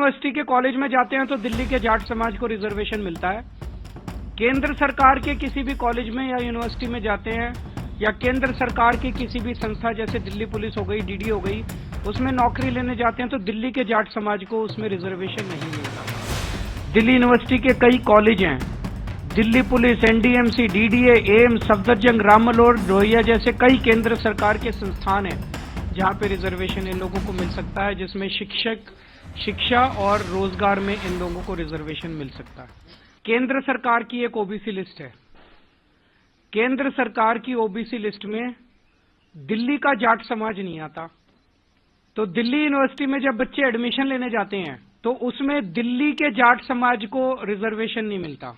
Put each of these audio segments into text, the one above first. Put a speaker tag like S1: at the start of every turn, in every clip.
S1: University के college में जाते हैं तो दिल्ली के जाट समाज को रिजर्वेशन मिलता है। केंद्र सरकार के किसी भी कॉलेज में या यूनिवर्सिटी में जाते हैं या केंद्र सरकार की किसी भी संस्था जैसे दिल्ली पुलिस हो गई, डीडी हो गई, उसमें नौकरी लेने जाते हैं तो दिल्ली के जाट समाज को उसमें रिजर्वेशन नहीं मिलता। दिल्ली यूनिवर्सिटी के कई कॉलेज हैं, दिल्ली पुलिस, एनडीएमसी, डीडीए, एम्स, सफदरजंग, राम मनोहर लोहिया जैसे कई केंद्र सरकार के संस्थान हैं जहां पे रिजर्वेशन इन लोगों को मिल सकता है, जिसमें शिक्षा और रोजगार में इन लोगों को रिजर्वेशन मिल सकता है। केंद्र सरकार की एक ओबीसी लिस्ट है। केंद्र सरकार की ओबीसी लिस्ट में दिल्ली का जाट समाज नहीं आता, तो दिल्ली यूनिवर्सिटी में जब बच्चे एडमिशन लेने जाते हैं तो उसमें दिल्ली के जाट समाज को रिजर्वेशन नहीं मिलता।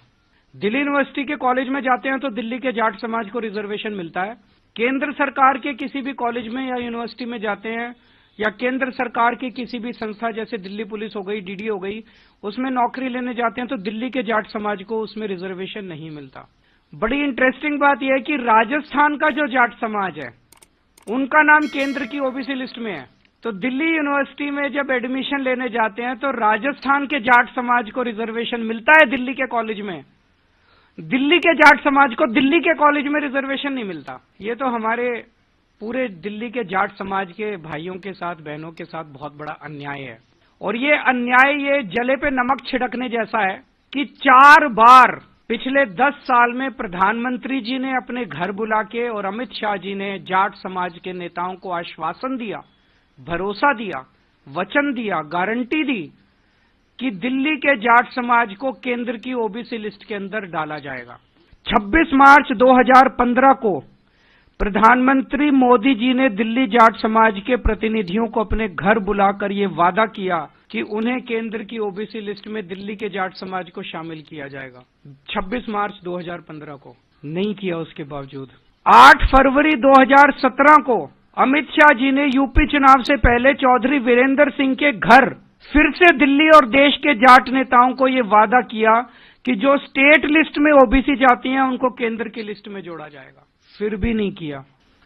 S1: दिल्ली यूनिवर्सिटी के कॉलेज में जाते हैं तो दिल्ली के जाट समाज को रिजर्वेशन मिलता है। केंद्र सरकार के किसी भी कॉलेज में या यूनिवर्सिटी में जाते हैं या केंद्र सरकार की किसी भी संस्था जैसे दिल्ली पुलिस हो गई, डीडी हो गई, उसमें नौकरी लेने जाते हैं तो दिल्ली के जाट समाज को उसमें रिजर्वेशन नहीं मिलता। बड़ी इंटरेस्टिंग बात यह है कि राजस्थान का जो जाट समाज है उनका नाम केंद्र की ओबीसी लिस्ट में है, तो दिल्ली यूनिवर्सिटी में जब एडमिशन लेने जाते हैं तो राजस्थान के जाट समाज को रिजर्वेशन मिलता है दिल्ली के कॉलेज में, दिल्ली के जाट समाज को दिल्ली के कॉलेज में रिजर्वेशन नहीं मिलता। ये तो हमारे पूरे दिल्ली के जाट समाज के भाइयों के साथ, बहनों के साथ बहुत बड़ा अन्याय है। और ये अन्याय ये जले पे नमक छिड़कने जैसा है कि 4 बार पिछले 10 साल में प्रधानमंत्री जी ने अपने घर बुला के और अमित शाह जी ने जाट समाज के नेताओं को आश्वासन दिया, भरोसा दिया, वचन दिया, गारंटी दी कि दिल्ली के जाट समाज को केंद्र की ओबीसी लिस्ट के अंदर डाला जाएगा। 26 मार्च 2015 को प्रधानमंत्री मोदी जी ने दिल्ली जाट समाज के प्रतिनिधियों को अपने घर बुलाकर ये वादा किया कि उन्हें केंद्र की ओबीसी लिस्ट में दिल्ली के जाट समाज को शामिल किया जाएगा। 26 मार्च 2015 को नहीं किया। उसके बावजूद 8 फरवरी 2017 को अमित शाह जी ने यूपी चुनाव से पहले चौधरी वीरेंद्र सिंह के घर फिर से दिल्ली और देश के जाट नेताओं को ये वादा किया कि जो स्टेट लिस्ट में ओबीसी जाती हैं उनको केंद्र की लिस्ट में जोड़ा जाएगा। फिर भी नहीं किया।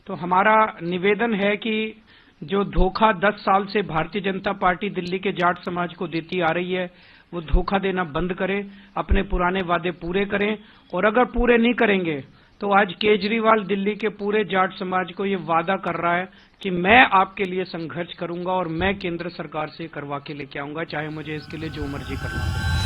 S1: तो हमारा निवेदन है कि जो धोखा 10 साल से भारतीय जनता पार्टी दिल्ली के जाट समाज को देती आ रही है वो धोखा देना बंद करें, अपने पुराने वादे पूरे करें, और अगर पूरे नहीं करेंगे तो आज केजरीवाल दिल्ली के पूरे जाट समाज को ये वादा कर रहा है कि मैं आपके लिए संघर्ष करूंगा और मैं केंद्र सरकार से करवा के लेके आऊंगा, चाहे मुझे इसके लिए जो मर्जी करना पड़े।